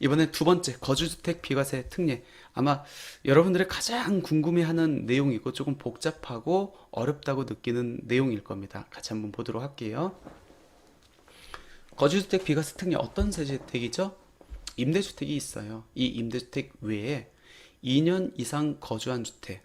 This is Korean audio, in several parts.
이번에 두 번째 거주주택 비과세 특례. 아마 여러분들이 가장 궁금해하는 내용이고 조금 복잡하고 어렵다고 느끼는 내용일 겁니다. 같이 한번 보도록 할게요. 거주주택 비과세 특례 어떤 세제택이죠? 임대주택이 있어요. 이 임대주택 외에 2년 이상 거주한 주택,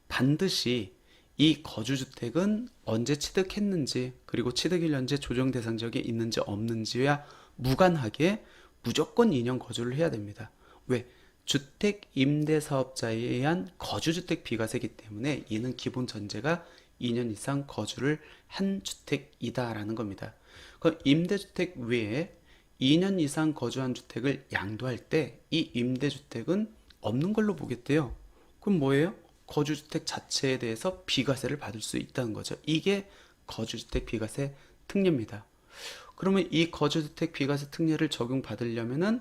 반드시 이 거주주택은 언제 취득했는지, 그리고 취득일 현재 조정 대상 지역에 있는지 없는지와 무관하게 무조건 2년 거주를 해야 됩니다. 왜? 주택 임대 사업자에 의한 거주주택 비과세이기 때문에 이는 기본 전제가 2년 이상 거주를 한 주택이다라는 겁니다. 그 임대주택 외에 2년 이상 거주한 주택을 양도할 때 이 임대주택은 없는 걸로 보겠대요. 그럼 뭐예요? 거주주택 자체에 대해서 비과세를 받을 수 있다는 거죠. 이게 거주주택 비과세 특례입니다. 그러면 이 거주주택 비과세 특례를 적용받으려면은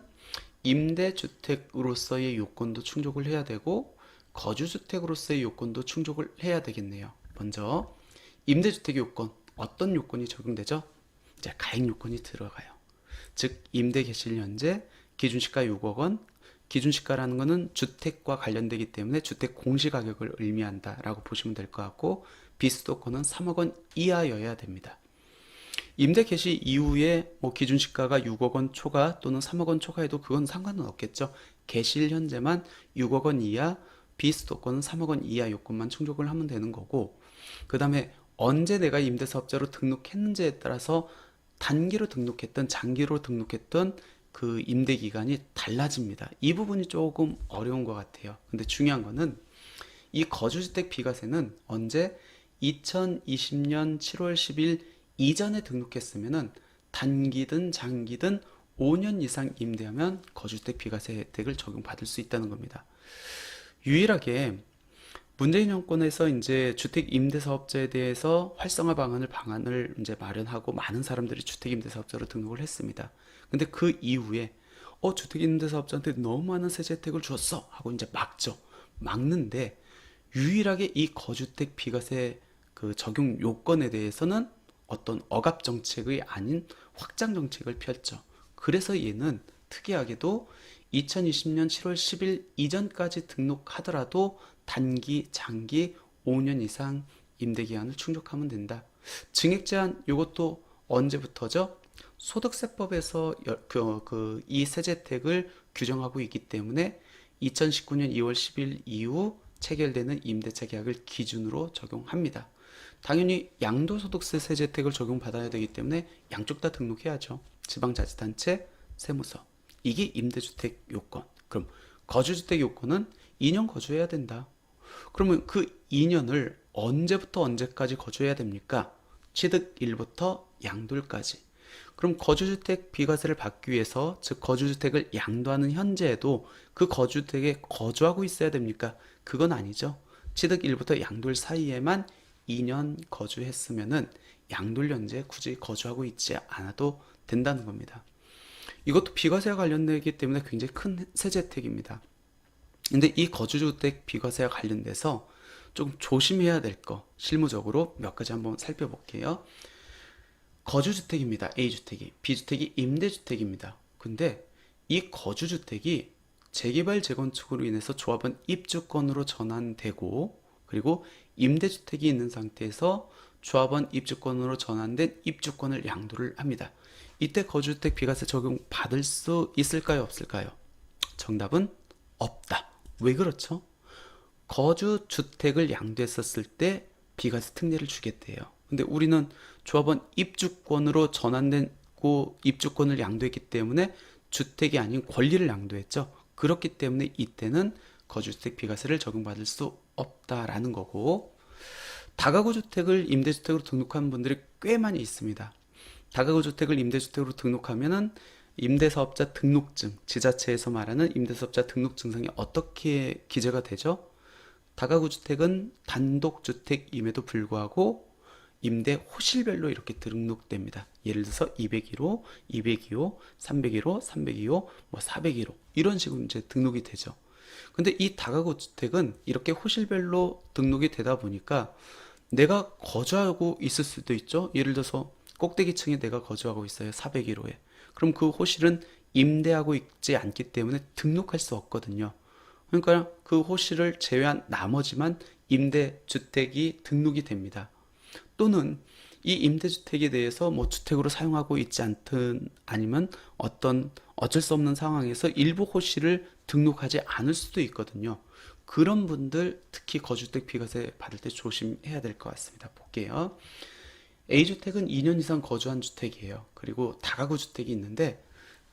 임대주택으로서의 요건도 충족을 해야 되고 거주주택으로서의 요건도 충족을 해야 되겠네요. 먼저 임대주택 요건, 어떤 요건이 적용되죠? 이제 가액 요건이 들어가요. 즉 임대 개시 현재 기준시가 6억 원, 기준시가라는 것은 주택과 관련되기 때문에 주택 공시가격을 의미한다라고 보시면 될 것 같고, 비수도권은 3억 원 이하여야 됩니다. 임대 개시 이후에 뭐 기준시가가 6억 원 초과 또는 3억 원 초과해도 그건 상관은 없겠죠. 개시일 현재만 6억 원 이하, 비수도권은 3억 원 이하 요건만 충족을 하면 되는 거고, 그 다음에 언제 내가 임대사업자로 등록했는지에 따라서 단기로 등록했던 장기로 등록했던 그 임대 기간이 달라집니다. 이 부분이 조금 어려운 것 같아요. 근데 중요한 거는 이 거주주택 비과세는 언제 2020년 7월 10일 이전에 등록했으면은 단기든 장기든 5년 이상 임대하면 거주주택 비과세 혜택을 적용받을 수 있다는 겁니다. 유일하게 문재인 정권에서 이제 주택 임대 사업자에 대해서 활성화 방안을 이제 마련하고 많은 사람들이 주택 임대 사업자로 등록을 했습니다. 근데 그 이후에 주택 임대 사업자한테 너무 많은 세제 혜택을 줬어 하고 이제 막죠. 막는데 유일하게 이 거주택 비과세 그 적용 요건에 대해서는 어떤 억압 정책이 아닌 확장 정책을 펼쳐. 그래서 얘는 특이하게도 2020년 7월 10일 이전까지 등록하더라도 단기, 장기 5년 이상 임대기한을 충족하면 된다. 증액 제한 이것도 언제부터죠? 소득세법에서 이 세제 혜택을 규정하고 있기 때문에 2019년 2월 10일 이후 체결되는 임대차 계약을 기준으로 적용합니다. 당연히 양도소득세 세제 혜택을 적용받아야 되기 때문에 양쪽 다 등록해야죠. 지방자치단체, 세무서. 이게 임대주택 요건. 그럼 거주주택 요건은 2년 거주해야 된다. 그러면 그 2년을 언제부터 언제까지 거주해야 됩니까? 취득일부터 양도일까지. 그럼 거주주택 비과세를 받기 위해서, 즉 거주주택을 양도하는 현재에도 그 거주주택에 거주하고 있어야 됩니까? 그건 아니죠. 취득일부터 양도일 사이에만 2년 거주했으면은 양도일 현재 굳이 거주하고 있지 않아도 된다는 겁니다. 이것도 비과세와 관련되기 때문에 굉장히 큰 세제 혜택입니다. 근데 이 거주주택 비과세와 관련돼서 조금 조심해야 될 거 실무적으로 몇 가지 한번 살펴볼게요. 거주주택입니다. A주택이. B주택이 임대주택입니다. 근데 이 거주주택이 재개발 재건축으로 인해서 조합원 입주권으로 전환되고, 그리고 임대주택이 있는 상태에서 조합원 입주권으로 전환된 입주권을 양도를 합니다. 이때 거주주택 비과세 적용 받을 수 있을까요? 없을까요? 정답은 없다. 왜 그렇죠? 거주주택을 양도했었을 때 비과세 특례를 주겠대요. 근데 우리는 조합원 입주권으로 전환되고 입주권을 양도했기 때문에 주택이 아닌 권리를 양도했죠. 그렇기 때문에 이때는 거주주택 비과세를 적용받을 수 없다라는 거고, 다가구 주택을 임대주택으로 등록한 분들이 꽤 많이 있습니다. 다가구 주택을 임대주택으로 등록하면은 임대사업자 등록증, 지자체에서 말하는 임대사업자 등록증상에 어떻게 기재가 되죠? 다가구 주택은 단독주택임에도 불구하고 임대 호실별로 이렇게 등록됩니다. 예를 들어서 201호, 202호, 301호, 302호, 뭐 401호 이런 식으로 이제 등록이 되죠. 근데 이 다가구 주택은 이렇게 호실별로 등록이 되다 보니까 내가 거주하고 있을 수도 있죠. 예를 들어서 꼭대기층에 내가 거주하고 있어요. 401호에. 그럼 그 호실은 임대하고 있지 않기 때문에 등록할 수 없거든요. 그러니까 그 호실을 제외한 나머지만 임대주택이 등록이 됩니다. 또는 이 임대주택에 대해서 뭐 주택으로 사용하고 있지 않든 아니면 어쩔 수 없는 상황에서 일부 호실을 등록하지 않을 수도 있거든요. 그런 분들 특히 거주주택 비과세 받을 때 조심해야 될 것 같습니다. 볼게요. A주택은 2년 이상 거주한 주택이에요. 그리고 다가구 주택이 있는데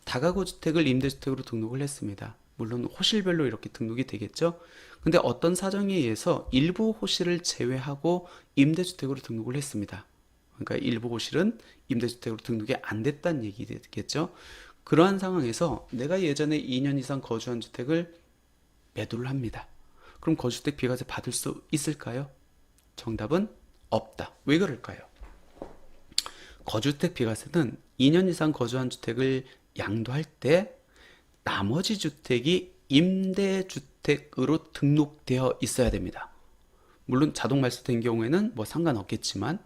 다가구 주택을 임대주택으로 등록을 했습니다. 물론 호실별로 이렇게 등록이 되겠죠. 근데 어떤 사정에 의해서 일부 호실을 제외하고 임대주택으로 등록을 했습니다. 그러니까 일부 호실은 임대주택으로 등록이 안 됐다는 얘기겠죠. 그러한 상황에서 내가 예전에 2년 이상 거주한 주택을 매도를 합니다. 그럼 거주주택 비과세 받을 수 있을까요? 정답은 없다. 왜 그럴까요? 거주주택 비과세는 2년 이상 거주한 주택을 양도할 때 나머지 주택이 임대주택으로 등록되어 있어야 됩니다. 물론 자동 말소된 경우에는 뭐 상관없겠지만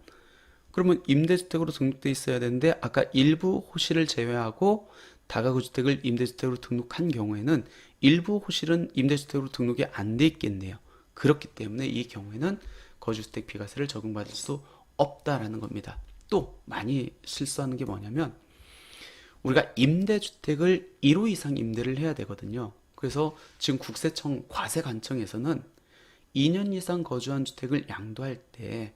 그러면 임대주택으로 등록되어 있어야 되는데 아까 일부 호실을 제외하고 다가구 주택을 임대주택으로 등록한 경우에는 일부 호실은 임대주택으로 등록이 안 돼 있겠네요. 그렇기 때문에 이 경우에는 거주주택 비과세를 적용받을 수 없다라는 겁니다. 또 많이 실수하는 게 뭐냐면 우리가 임대주택을 1호 이상 임대를 해야 되거든요. 그래서 지금 국세청 과세관청에서는 2년 이상 거주한 주택을 양도할 때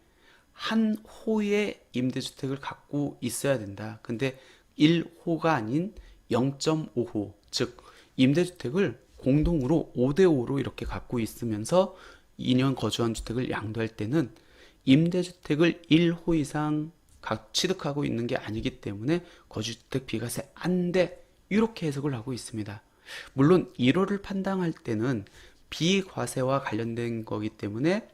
한 호의 임대주택을 갖고 있어야 된다. 근데 1호가 아닌 0.5호, 즉 임대주택을 공동으로 5대5로 이렇게 갖고 있으면서 2년 거주한 주택을 양도할 때는 임대주택을 1호 이상 취득하고 있는 게 아니기 때문에 거주주택 비과세 안 돼. 이렇게 해석을 하고 있습니다. 물론 1호를 판단할 때는 비과세와 관련된 거기 때문에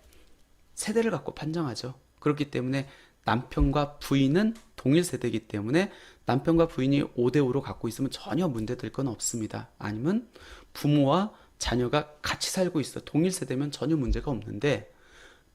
세대를 갖고 판정하죠. 그렇기 때문에 남편과 부인은 동일 세대이기 때문에 남편과 부인이 5대5로 갖고 있으면 전혀 문제될 건 없습니다. 아니면 부모와 자녀가 같이 살고 있어. 동일 세대면 전혀 문제가 없는데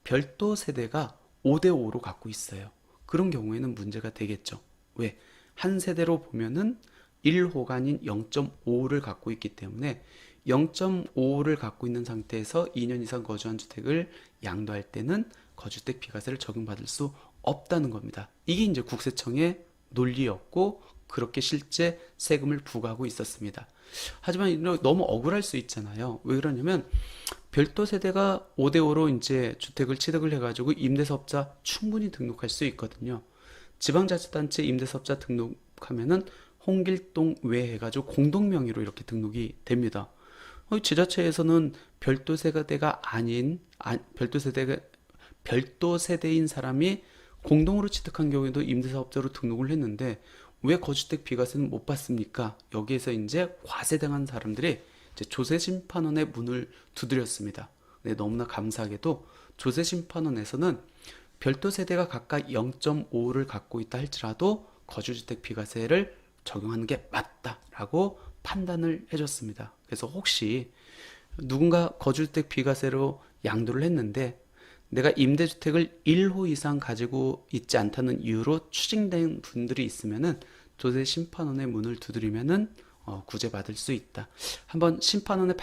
별도 세대가 5대5로 갖고 있어요. 그런 경우에는 문제가 되겠죠. 왜? 한 세대로 보면은 1호가 아닌 0.5를 갖고 있기 때문에 0.5를 갖고 있는 상태에서 2년 이상 거주한 주택을 양도할 때는 거주주택 비과세를 적용받을 수 없다는 겁니다. 이게 이제 국세청의 논리였고 그렇게 실제 세금을 부과하고 있었습니다. 하지만 너무 억울할 수 있잖아요. 왜 그러냐면 별도 세대가 5대5로 이제 주택을 취득을 해가지고 임대사업자 충분히 등록할 수 있거든요. 지방자치단체 임대사업자 등록하면은 홍길동 외 해가지고 공동명의로 이렇게 등록이 됩니다. 지자체에서는 별도 세대가 아닌 별도 세대인 사람이 공동으로 취득한 경우에도 임대사업자로 등록을 했는데 왜 거주주택 비과세는 못 받습니까? 여기에서 이제 과세당한 사람들이 이제 조세심판원의 문을 두드렸습니다. 네, 너무나 감사하게도 조세심판원에서는 별도 세대가 각각 0.5를 갖고 있다 할지라도 거주주택 비과세를 적용하는 게 맞다라고 판단을 해줬습니다. 그래서 혹시 누군가 거주주택 비과세로 양도를 했는데 내가 임대주택을 1호 이상 가지고 있지 않다는 이유로 추징된 분들이 있으면은 조세심판원의 문을 두드리면은 구제받을 수 있다. 한번 심판원의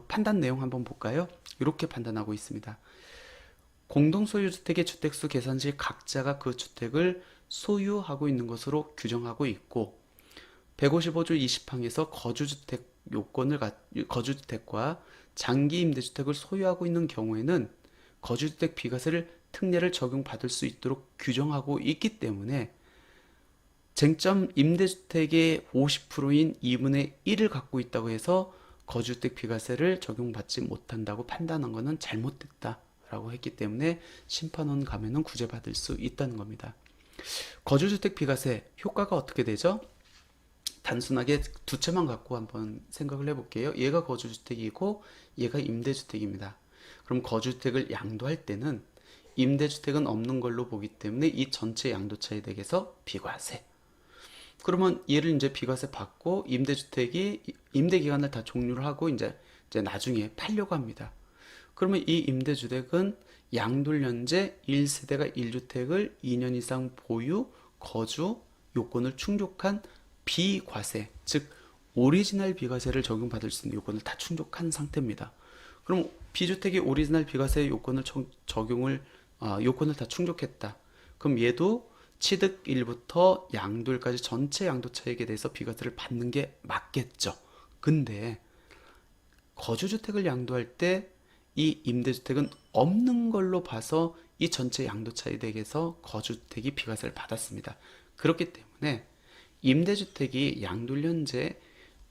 판단 내용 한번 볼까요? 이렇게 판단하고 있습니다. 공동소유주택의 주택수 계산 시 각자가 그 주택을 소유하고 있는 것으로 규정하고 있고 155조 20항에서 거주주택과 장기 임대주택을 소유하고 있는 경우에는 거주주택 비과세를 특례를 적용받을 수 있도록 규정하고 있기 때문에 쟁점 임대주택의 50%인 2분의 1을 갖고 있다고 해서 거주주택 비과세를 적용받지 못한다고 판단한 것은 잘못됐다라고 했기 때문에 심판원 가면은 구제받을 수 있다는 겁니다. 거주주택 비과세 효과가 어떻게 되죠? 단순하게 두 채만 갖고 한번 생각을 해볼게요. 얘가 거주주택이고 얘가 임대주택입니다. 그럼 거주주택을 양도할 때는 임대주택은 없는 걸로 보기 때문에 이 전체 양도차에 대해서 비과세. 그러면 얘를 이제 비과세 받고 임대주택이 임대기간을 다 종료를 하고 이제 나중에 팔려고 합니다. 그러면 이 임대주택은 양돌연재 1세대가 1주택을 2년 이상 보유, 거주 요건을 충족한 비과세, 즉 오리지널 비과세를 적용받을 수 있는 요건을 다 충족한 상태입니다. 그럼 비주택이 오리지널 비과세 요건을 요건을 다 충족했다. 그럼 얘도 취득 1부터 양도일까지 전체 양도차익에 대해서 비과세를 받는 게 맞겠죠. 근데 거주주택을 양도할 때 이 임대주택은 없는 걸로 봐서 이 전체 양도차익에 대해서 거주주택이 비과세를 받았습니다. 그렇기 때문에 임대주택이 양도일 현재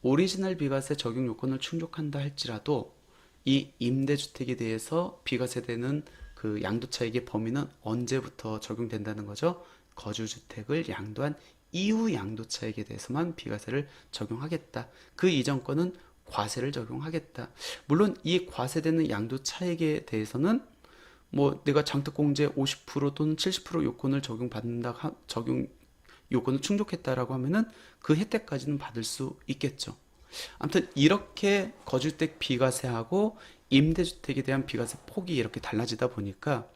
오리지널 비과세 적용 요건을 충족한다 할지라도 이 임대주택에 대해서 비과세되는 그 양도차익의 범위는 언제부터 적용된다는 거죠? 거주주택을 양도한 이후 양도차익에 대해서만 비과세를 적용하겠다. 그 이전 거는 과세를 적용하겠다. 물론 이 과세되는 양도차익에 대해서는 뭐 내가 장특공제 50% 또는 70% 요건을 적용 요건을 충족했다라고 하면은 그 혜택까지는 받을 수 있겠죠. 아무튼 이렇게 거주주택 비과세하고 임대주택에 대한 비과세 폭이 이렇게 달라지다 보니까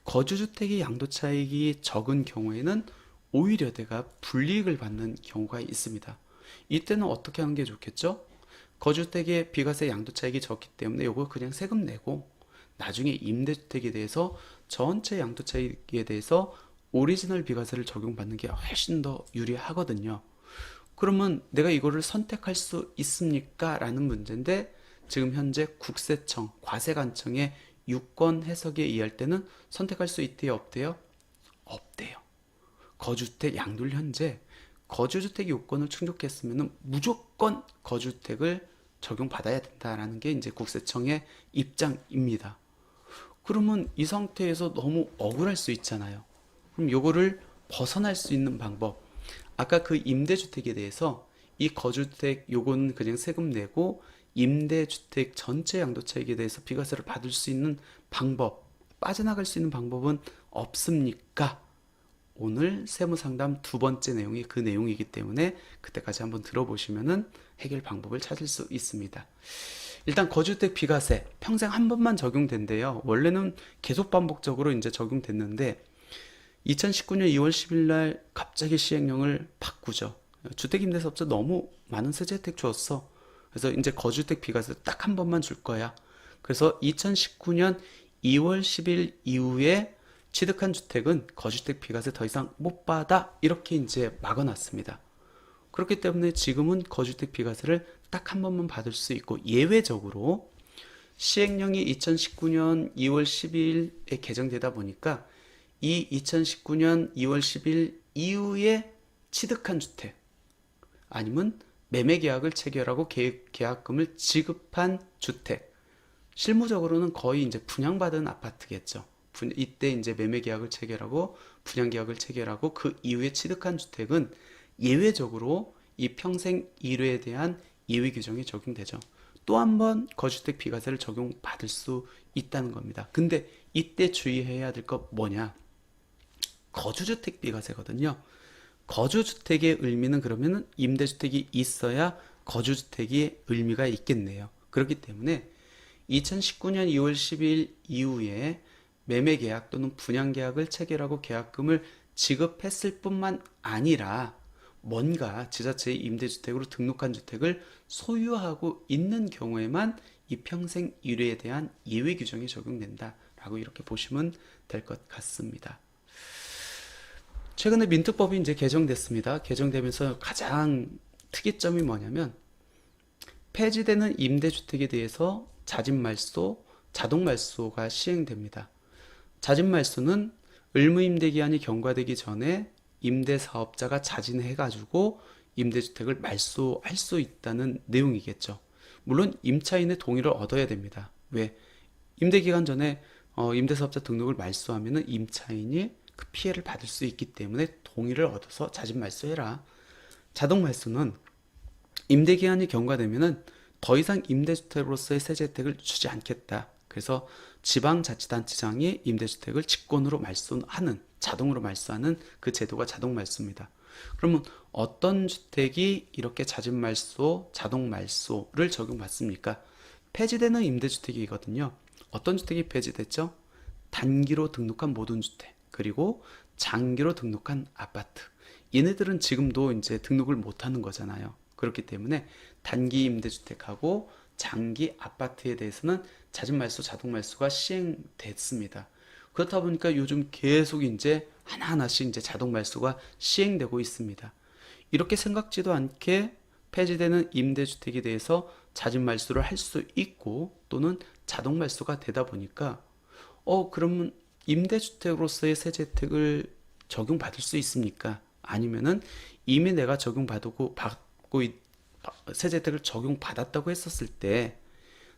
거주주택의 양도차익이 적은 경우에는 오히려 내가 불이익을 받는 경우가 있습니다. 이때는 어떻게 하는 게 좋겠죠? 거주주택의 비과세 양도차익이 적기 때문에 이거 그냥 세금 내고 나중에 임대주택에 대해서 전체 양도차익에 대해서 오리지널 비과세를 적용받는 게 훨씬 더 유리하거든요. 그러면 내가 이거를 선택할 수 있습니까? 라는 문제인데 지금 현재 국세청, 과세관청의 유권 해석에 의할 때는 선택할 수 있대요, 없대요? 없대요. 거주주택 양도일 현재 거주주택 요건을 충족했으면 무조건 거주주택을 적용받아야 된다라는 게 이제 국세청의 입장입니다. 그러면 이 상태에서 너무 억울할 수 있잖아요. 그럼 요거를 벗어날 수 있는 방법. 아까 그 임대주택에 대해서 이 거주주택 요거는 그냥 세금 내고 임대주택 전체 양도차익에 대해서 비과세를 받을 수 있는 방법, 빠져나갈 수 있는 방법은 없습니까? 오늘 세무상담 두 번째 내용이 그 내용이기 때문에 그때까지 한번 들어보시면은 해결 방법을 찾을 수 있습니다. 일단 거주주택 비과세 평생 한 번만 적용된대요. 원래는 계속 반복적으로 이제 적용됐는데 2019년 2월 10일 날 갑자기 시행령을 바꾸죠. 주택임대사업자 너무 많은 세제 혜택 주었어. 그래서 이제 거주주택 비과세 딱 한 번만 줄 거야. 그래서 2019년 2월 10일 이후에 취득한 주택은 거주주택 비과세 더 이상 못 받아 이렇게 이제 막아놨습니다. 그렇기 때문에 지금은 거주주택 비과세를 딱 한 번만 받을 수 있고 예외적으로 시행령이 2019년 2월 10일에 개정되다 보니까 이 2019년 2월 10일 이후에 취득한 주택 아니면 매매 계약을 체결하고 계약금을 지급한 주택 실무적으로는 거의 이제 분양받은 아파트겠죠. 이때 이제 매매 계약을 체결하고 분양 계약을 체결하고 그 이후에 취득한 주택은 예외적으로 이 평생 1회에 대한 예외 규정이 적용되죠. 또 한 번 거주주택 비과세를 적용받을 수 있다는 겁니다. 근데 이때 주의해야 될 것 뭐냐? 거주주택 비과세거든요. 거주주택의 의미는 그러면 임대주택이 있어야 거주주택의 의미가 있겠네요. 그렇기 때문에 2019년 2월 10일 이후에 매매계약 또는 분양계약을 체결하고 계약금을 지급했을 뿐만 아니라 뭔가 지자체의 임대주택으로 등록한 주택을 소유하고 있는 경우에만 이 평생 1회에 대한 예외 규정이 적용된다라고 이렇게 보시면 될 것 같습니다. 최근에 민특법이 이제 개정됐습니다. 개정되면서 가장 특이점이 뭐냐면 폐지되는 임대주택에 대해서 자진말소, 자동말소가 시행됩니다. 자진말소는 의무임대기한이 경과되기 전에 임대사업자가 자진해가지고 임대주택을 말소할 수 있다는 내용이겠죠. 물론 임차인의 동의를 얻어야 됩니다. 왜? 임대기간 전에 임대사업자 등록을 말소하면 임차인이 그 피해를 받을 수 있기 때문에 동의를 얻어서 자진말소해라. 자동말소는 임대기한이 경과되면 더 이상 임대주택으로서의 세제 혜택을 주지 않겠다. 그래서 지방자치단체장이 임대주택을 직권으로 말소하는, 자동으로 말소하는 그 제도가 자동말소입니다. 그러면 어떤 주택이 이렇게 자진말소, 자동말소를 적용받습니까? 폐지되는 임대주택이거든요. 어떤 주택이 폐지됐죠? 단기로 등록한 모든 주택, 그리고 장기로 등록한 아파트. 얘네들은 지금도 이제 등록을 못하는 거잖아요. 그렇기 때문에 단기 임대주택하고 장기 아파트에 대해서는 잦은 말소, 자동 말소가 시행됐습니다. 그렇다 보니까 요즘 계속 이제 하나하나씩 이제 자동 말소가 시행되고 있습니다. 이렇게 생각지도 않게 폐지되는 임대주택에 대해서 잦은 말소를 할 수 있고 또는 자동 말소가 되다 보니까 그러면 임대주택으로서의 세제 혜택을 적용받을 수 있습니까? 아니면은 이미 내가 세제 혜택을 적용받았다고 했었을 때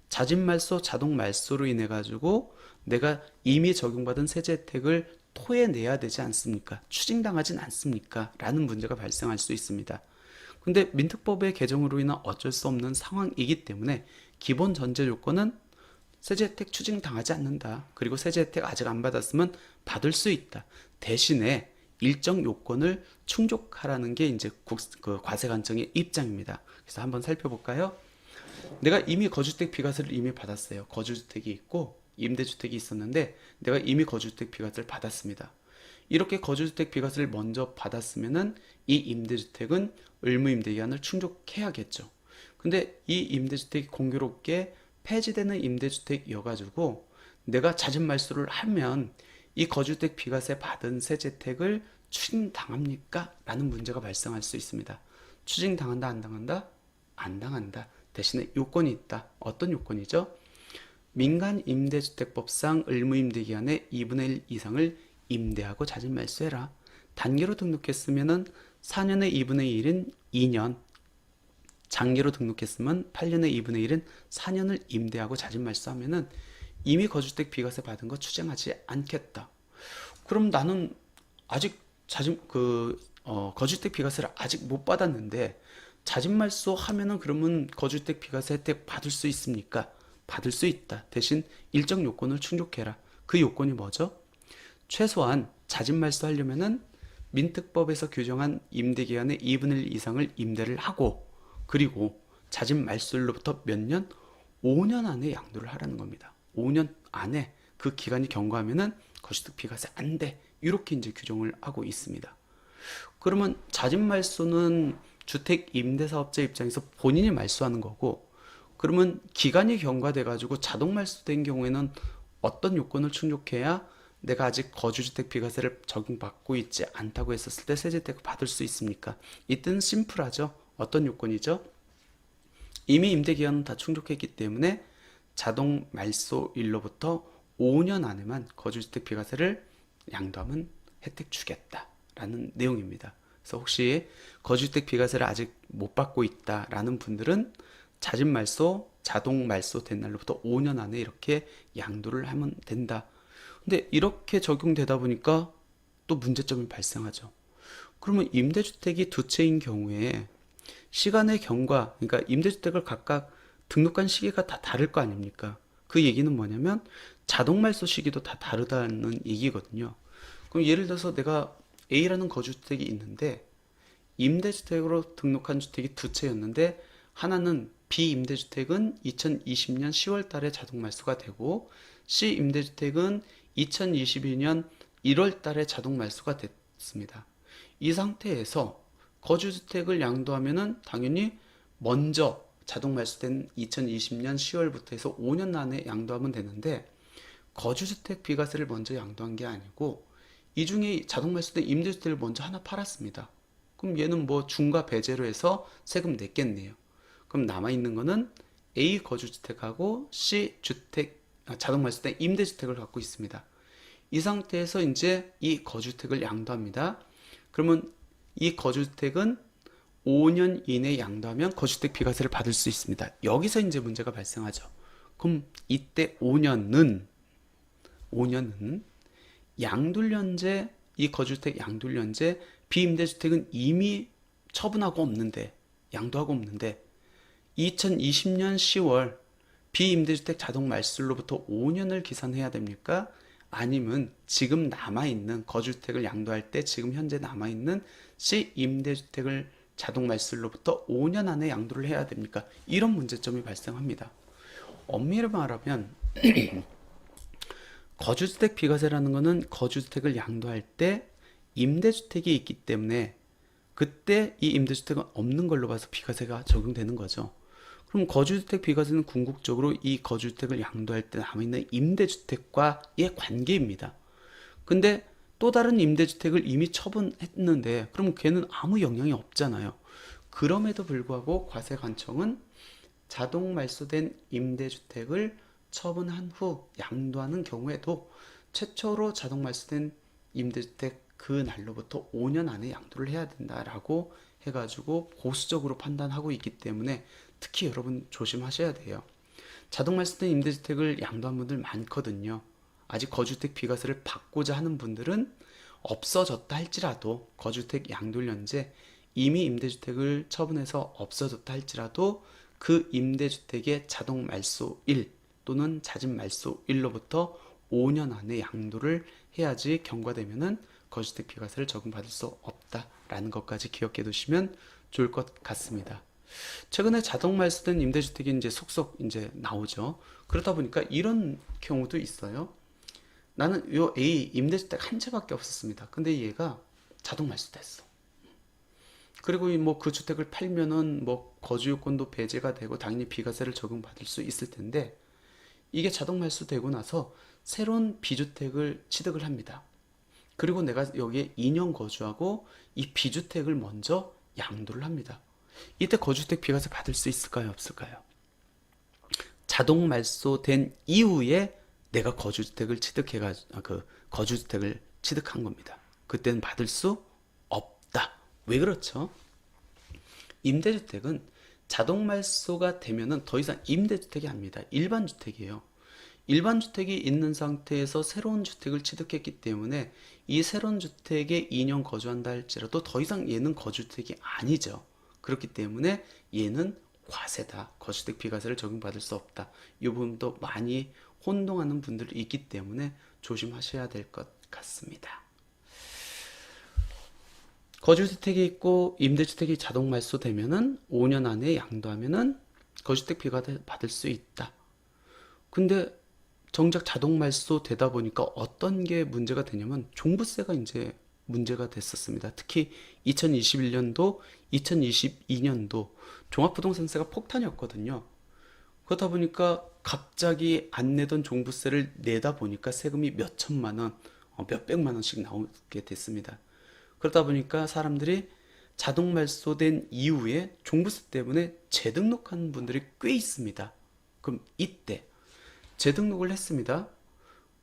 잦은 말소, 자동 말소로 인해 가지고 내가 이미 적용받은 세제 혜택을 토해내야 되지 않습니까? 추징당하진 않습니까? 라는 문제가 발생할 수 있습니다. 근데 민특법의 개정으로 인한 어쩔 수 없는 상황이기 때문에 기본 전제 조건은 세제 혜택 추징당하지 않는다. 그리고 세제 혜택 아직 안 받았으면 받을 수 있다. 대신에 일정 요건을 충족하라는 게 이제 과세관청의 입장입니다. 그래서 한번 살펴볼까요? 내가 이미 거주주택 비과세를 이미 받았어요. 거주주택이 있고 임대주택이 있었는데 내가 이미 거주주택 비과세를 받았습니다. 이렇게 거주주택 비과세를 먼저 받았으면은 이 임대주택은 의무임대기한을 충족해야겠죠. 근데 이 임대주택이 공교롭게 폐지되는 임대주택이어가지고 내가 잦은 말소를 하면 이 거주주택 비과세 받은 세제 혜택을 추징당합니까? 라는 문제가 발생할 수 있습니다. 추징당한다, 안 당한다? 안 당한다. 대신에 요건이 있다. 어떤 요건이죠? 민간임대주택법상 의무임대기한의 2분의 1 이상을 임대하고 잦은 말소해라. 단기로 등록했으면 4년의 2분의 1은 2년, 장기로 등록했으면 8년의 2분의 1은 4년을 임대하고 잦은 말소하면은 이미 거주주택 비과세 받은 거 추징하지 않겠다. 그럼 나는 아직 거주주택 비과세를 아직 못 받았는데 잦은 말소 하면은 그러면 거주주택 비과세 혜택 받을 수 있습니까? 받을 수 있다. 대신 일정 요건을 충족해라. 그 요건이 뭐죠? 최소한 잦은 말소 하려면은 민특법에서 규정한 임대기간의 2분의 1 이상을 임대를 하고 그리고 잦은 말소일로부터 몇 년? 5년 안에 양도를 하라는 겁니다. 5년 안에 그 기간이 경과하면은 거주주택 비과세 안 돼. 이렇게 이제 규정을 하고 있습니다. 그러면 잦은 말소는 주택 임대사업자 입장에서 본인이 말소하는 거고 그러면 기간이 경과돼 가지고 자동 말소된 경우에는 어떤 요건을 충족해야 내가 아직 거주주택 비과세를 적용받고 있지 않다고 했었을 때 세제 혜택을 받을 수 있습니까? 이때는 심플하죠. 어떤 요건이죠? 이미 임대기간은 다 충족했기 때문에 자동 말소일로부터 5년 안에만 거주주택 비과세를 양도하면 혜택 주겠다라는 내용입니다. 그래서 혹시 거주주택 비과세를 아직 못 받고 있다라는 분들은 잦은 말소, 자동 말소 된 날로부터 5년 안에 이렇게 양도를 하면 된다. 근데 이렇게 적용되다 보니까 또 문제점이 발생하죠. 그러면 임대주택이 두 채인 경우에 시간의 경과, 그러니까 임대주택을 각각 등록한 시기가 다 다를 거 아닙니까? 그 얘기는 뭐냐면 자동 말소 시기도 다 다르다는 얘기거든요. 그럼 예를 들어서 내가 A라는 거주주택이 있는데 임대주택으로 등록한 주택이 두 채였는데 하나는 B 임대주택은 2020년 10월 달에 자동 말소가 되고 C 임대주택은 2022년 1월 달에 자동 말소가 됐습니다. 이 상태에서 거주주택을 양도하면은 당연히 먼저 자동 말소된 2020년 10월부터 해서 5년 안에 양도하면 되는데 거주주택 비과세를 먼저 양도한 게 아니고 이 중에 자동 말소된 임대주택을 먼저 하나 팔았습니다. 그럼 얘는 뭐 중과 배제로 해서 세금 냈겠네요. 그럼 남아있는 거는 A 거주주택하고 C 자동 말소된 임대주택을 갖고 있습니다. 이 상태에서 이제 이 거주주택을 양도합니다. 그러면 이 거주주택은 5년 이내 양도하면 거주주택 비과세를 받을 수 있습니다. 여기서 이제 문제가 발생하죠. 그럼 이때 5년은 양도련제, 이 거주주택 양도련제, 비임대주택은 이미 처분하고 없는데, 양도하고 없는데 2020년 10월 비임대주택 자동 말소로부터 5년을 기산해야 됩니까? 아니면 지금 남아있는 거주주택을 양도할 때 지금 현재 남아있는 C 임대주택을 자동 말소로부터 5년 안에 양도를 해야 됩니까? 이런 문제점이 발생합니다. 엄밀히 말하면 거주주택 비과세라는 것은 거주주택을 양도할 때 임대주택이 있기 때문에 그때 이 임대주택은 없는 걸로 봐서 비과세가 적용되는 거죠. 그럼 거주주택 비과세는 궁극적으로 이 거주주택을 양도할 때 남아있는 임대주택과의 관계입니다. 근데 또 다른 임대주택을 이미 처분했는데 그럼 걔는 아무 영향이 없잖아요. 그럼에도 불구하고 과세관청은 자동 말소된 임대주택을 처분한 후 양도하는 경우에도 최초로 자동 말소된 임대주택 그 날로부터 5년 안에 양도를 해야 된다라고 해가지고 보수적으로 판단하고 있기 때문에 특히 여러분 조심하셔야 돼요. 자동 말소된 임대주택을 양도한 분들 많거든요. 아직 거주주택 비과세를 받고자 하는 분들은 없어졌다 할지라도 거주주택 양도일 현재 이미 임대주택을 처분해서 없어졌다 할지라도 그 임대주택의 자동 말소일 또는 잦은 말소일로부터 5년 안에 양도를 해야지 경과되면은 거주주택 비과세를 적용받을 수 없다라는 것까지 기억해 두시면 좋을 것 같습니다. 최근에 자동 말소된 임대주택이 이제 속속 이제 나오죠. 그러다 보니까 이런 경우도 있어요. 나는 요 A 임대주택 한 채밖에 없었습니다. 근데 얘가 자동 말소됐어. 그리고 뭐 그 주택을 팔면은 뭐 거주요건도 배제가 되고 당연히 비과세를 적용받을 수 있을 텐데 이게 자동 말소되고 나서 새로운 비주택을 취득을 합니다. 그리고 내가 여기에 2년 거주하고 이 비주택을 먼저 양도를 합니다. 이때 거주주택 비과세 받을 수 있을까요? 없을까요? 자동 말소된 이후에 내가 거주주택을 거주주택을 취득한 겁니다. 그때는 받을 수 없다. 왜 그렇죠? 임대주택은 자동 말소가 되면은 더 이상 임대주택이 아닙니다. 일반 주택이에요. 일반 주택이 있는 상태에서 새로운 주택을 취득했기 때문에 이 새로운 주택에 2년 거주한다 할지라도 더 이상 얘는 거주주택이 아니죠. 그렇기 때문에 얘는 과세다. 거주주택 비과세를 적용받을 수 없다. 이 부분도 많이 혼동하는 분들이 있기 때문에 조심하셔야 될 것 같습니다. 거주주택이 있고 임대주택이 자동 말소되면은 5년 안에 양도하면은 거주주택 비과세 받을 수 있다. 근데 정작 자동 말소 되다 보니까 어떤 게 문제가 되냐면 종부세가 이제 문제가 됐었습니다. 특히 2021년도, 2022년도 종합부동산세가 폭탄이었거든요. 그러다 보니까 갑자기 안 내던 종부세를 내다 보니까 세금이 몇 천만 원, 몇 백만 원씩 나오게 됐습니다. 그러다 보니까 사람들이 자동 말소된 이후에 종부세 때문에 재등록하는 분들이 꽤 있습니다. 그럼 이때 재등록을 했습니다.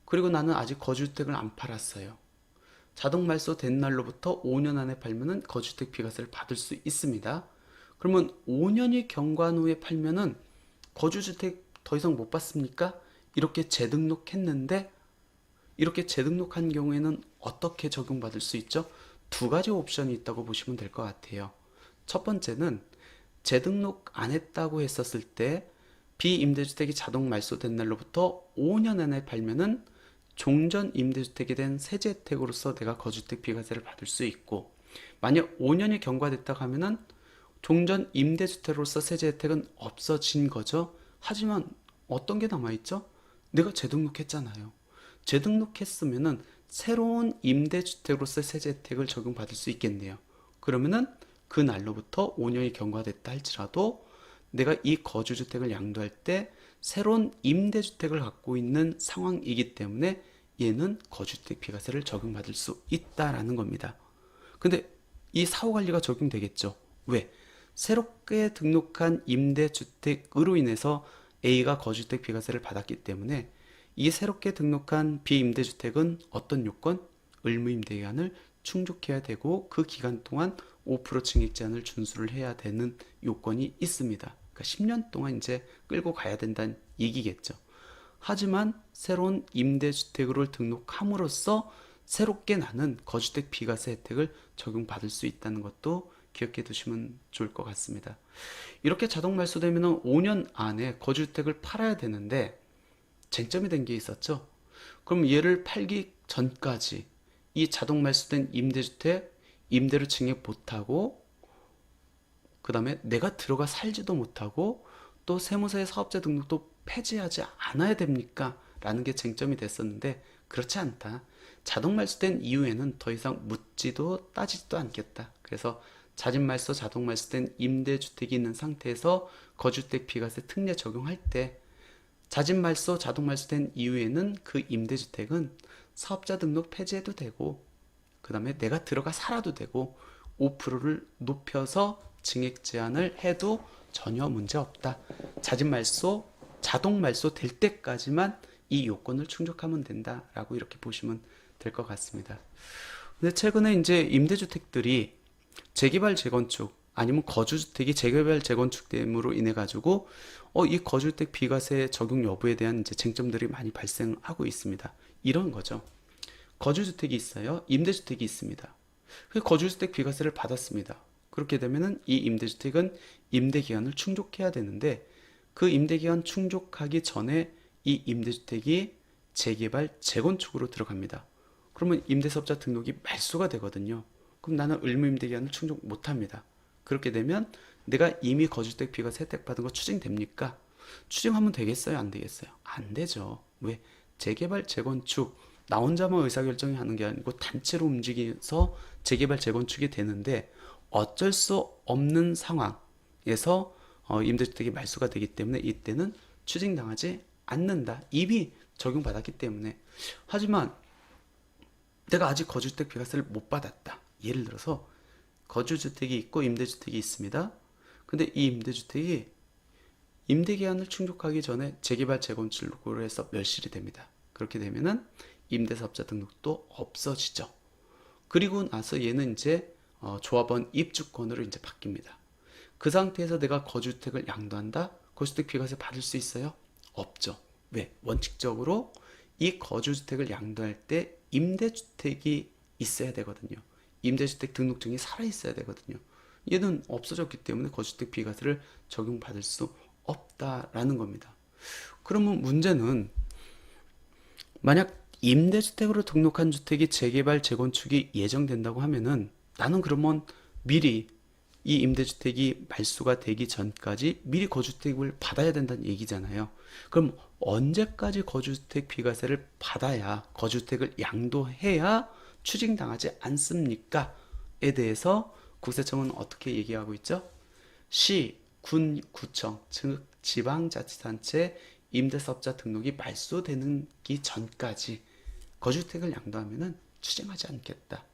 그리고 나는 아직 거주주택을 안 팔았어요. 자동 말소된 날로부터 5년 안에 팔면은 거주주택 비과세를 받을 수 있습니다. 그러면 5년이 경과한 후에 팔면은 거주주택 더 이상 못 받습니까? 이렇게 재등록했는데 이렇게 재등록한 경우에는 어떻게 적용받을 수 있죠? 두 가지 옵션이 있다고 보시면 될 것 같아요. 첫 번째는 재등록 안 했다고 했었을 때 비임대주택이 자동 말소된 날로부터 5년 안에 팔면은 종전 임대주택이 된 세제 혜택으로서 내가 거주주택 비과세를 받을 수 있고 만약 5년이 경과됐다고 하면은 종전 임대주택으로서 세제 혜택은 없어진 거죠. 하지만 어떤 게 남아있죠? 내가 재등록했잖아요. 재등록했으면은 새로운 임대주택으로서 세제 혜택을 적용받을 수 있겠네요. 그러면은 그 날로부터 5년이 경과됐다 할지라도 내가 이 거주주택을 양도할 때 새로운 임대주택을 갖고 있는 상황이기 때문에 얘는 거주주택 비과세를 적용받을 수 있다라는 겁니다. 근데 이 사후관리가 적용되겠죠. 왜? 새롭게 등록한 임대주택으로 인해서 A가 거주주택 비과세를 받았기 때문에 이 새롭게 등록한 비임대주택은 어떤 요건? 의무임대기간을 충족해야 되고 그 기간 동안 5% 증액 제한을 준수를 해야 되는 요건이 있습니다. 그러니까 10년 동안 이제 끌고 가야 된다는 얘기겠죠. 하지만 새로운 임대주택으로 등록함으로써 새롭게 나는 거주택 비과세 혜택을 적용받을 수 있다는 것도 기억해 두시면 좋을 것 같습니다. 이렇게 자동 말소되면 5년 안에 거주주택을 팔아야 되는데 쟁점이 된 게 있었죠. 그럼 얘를 팔기 전까지 이 자동 말소된 임대주택 임대료 증액 못하고 그 다음에 내가 들어가 살지도 못하고 또 세무서의 사업자 등록도 폐지하지 않아야 됩니까? 라는 게 쟁점이 됐었는데 그렇지 않다. 자동 말소된 이후에는 더 이상 묻지도 따지지도 않겠다. 그래서 자진 말소, 자동 말소된 임대주택이 있는 상태에서 거주주택 비과세 특례 적용할 때 자진 말소, 자동 말소된 이후에는 그 임대주택은 사업자 등록 폐지해도 되고 그 다음에 내가 들어가 살아도 되고 5%를 높여서 증액 제한을 해도 전혀 문제 없다. 자진 말소, 자동 말소 될 때까지만 이 요건을 충족하면 된다라고 이렇게 보시면 될 것 같습니다. 근데 최근에 이제 임대주택들이 재개발 재건축 아니면 거주주택이 재개발 재건축됨으로 인해 가지고 이 거주주택 비과세 적용 여부에 대한 이제 쟁점들이 많이 발생하고 있습니다. 이런 거죠. 거주주택이 있어요. 임대주택이 있습니다. 그 거주주택 비과세를 받았습니다. 그렇게 되면은 이 임대주택은 임대기간을 충족해야 되는데 그 임대기간 충족하기 전에 이 임대주택이 재개발 재건축으로 들어갑니다. 그러면 임대사업자 등록이 말소가 되거든요. 그럼 나는 의무임대기간을 충족 못합니다. 그렇게 되면 내가 이미 거주주택 비과세 혜택 받은 거 추징됩니까? 추징하면 되겠어요? 안 되겠어요? 안 되죠. 왜? 재개발 재건축 나 혼자만 의사결정이 하는 게 아니고 단체로 움직여서 재개발 재건축이 되는데 어쩔 수 없는 상황에서 임대주택이 말소가 되기 때문에 이때는 추징당하지 않는다. 이미 적용받았기 때문에. 하지만 내가 아직 거주주택 비과세를 못 받았다. 예를 들어서 거주주택이 있고 임대주택이 있습니다. 근데 이 임대주택이 임대기한을 충족하기 전에 재개발 재건축으로 해서 멸실이 됩니다. 그렇게 되면은 임대사업자 등록도 없어지죠. 그리고 나서 얘는 이제 조합원 입주권으로 이제 바뀝니다. 그 상태에서 내가 거주주택을 양도한다? 거주주택 비과세 받을 수 있어요? 없죠. 왜? 원칙적으로 이 거주주택을 양도할 때 임대주택이 있어야 되거든요. 임대주택 등록증이 살아있어야 되거든요. 얘는 없어졌기 때문에 거주주택 비과세를 적용받을 수 없다라는 겁니다. 그러면 문제는 만약 임대주택으로 등록한 주택이 재개발 재건축이 예정된다고 하면은 나는 그러면 미리 이 임대주택이 말소가 되기 전까지 미리 거주주택을 받아야 된다는 얘기잖아요. 그럼 언제까지 거주주택 비과세를 받아야 거주주택을 양도해야 추징당하지 않습니까? 에 대해서 국세청은 어떻게 얘기하고 있죠? 시, 군, 구청, 즉 지방자치단체 임대사업자 등록이 말소되는 기 전까지 거주주택을 양도하면은 추징하지 않겠다.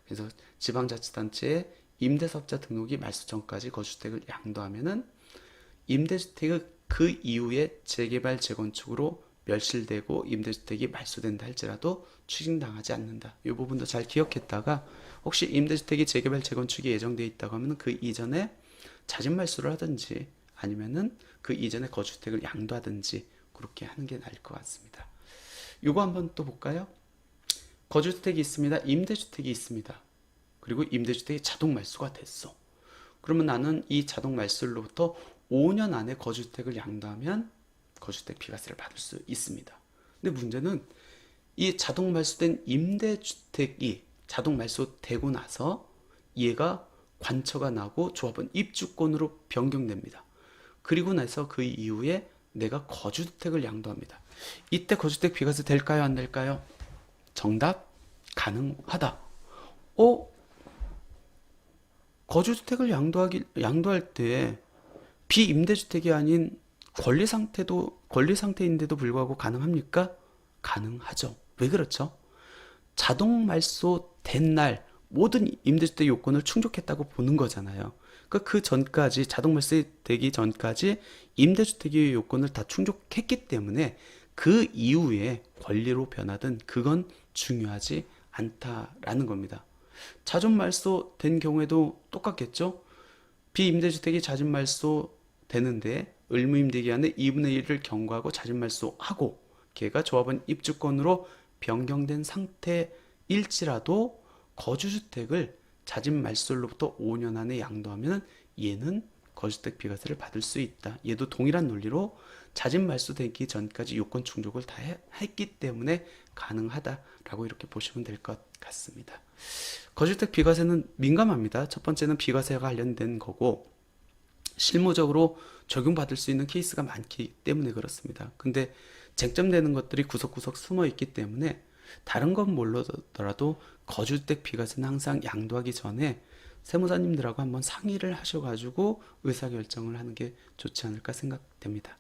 그래서 지방자치단체의 임대사업자 등록이 말소 전까지 거주주택을 양도하면은 임대주택의 그 이후에 재개발 재건축으로 멸실되고 임대주택이 말소된다 할지라도 추징당하지 않는다. 이 부분도 잘 기억했다가 혹시 임대주택이 재개발 재건축이 예정되어 있다고 하면 그 이전에 자진 말소를 하든지 아니면은 그 이전에 거주주택을 양도하든지 그렇게 하는 게 나을 것 같습니다. 이거 한번 또 볼까요? 거주주택이 있습니다. 임대주택이 있습니다. 그리고 임대주택이 자동 말소가 됐어. 그러면 나는 이 자동 말소로부터 5년 안에 거주주택을 양도하면 거주주택 비과세를 받을 수 있습니다. 근데 문제는 이 자동 말소된 임대주택이 자동 말소되고 나서 얘가 관처가 나고 조합원 입주권으로 변경됩니다. 그리고 나서 그 이후에 내가 거주주택을 양도합니다. 이때 거주주택 비과세 될까요? 안 될까요? 정답 가능하다. 거주주택을 양도할 때 비임대주택이 아닌 권리 상태인데도 불구하고 가능합니까? 가능하죠. 왜 그렇죠? 자동 말소된 날 모든 임대주택 요건을 충족했다고 보는 거잖아요. 그 전까지 자동 말소되기 전까지 임대주택의 요건을 다 충족했기 때문에 그 이후에 권리로 변하든 그건 중요하지 않다라는 겁니다. 자진 말소된 경우에도 똑같겠죠? 비임대주택이 자진 말소되는데 의무임대기한의 2분의 1을 경과하고 자진 말소하고 걔가 조합원 입주권으로 변경된 상태일지라도 거주주택을 자진 말소로부터 5년 안에 양도하면 얘는 거주주택 비과세를 받을 수 있다. 얘도 동일한 논리로 자진 말소되기 전까지 요건 충족을 다 했기 때문에 가능하다라고 이렇게 보시면 될 것 같습니다. 거주주택 비과세는 민감합니다. 첫 번째는 비과세와 관련된 거고 실무적으로 적용받을 수 있는 케이스가 많기 때문에 그렇습니다. 근데 쟁점되는 것들이 구석구석 숨어 있기 때문에 다른 건 몰라더라도 거주주택 비과세는 항상 양도하기 전에 세무사님들하고 한번 상의를 하셔가지고 의사결정을 하는 게 좋지 않을까 생각됩니다.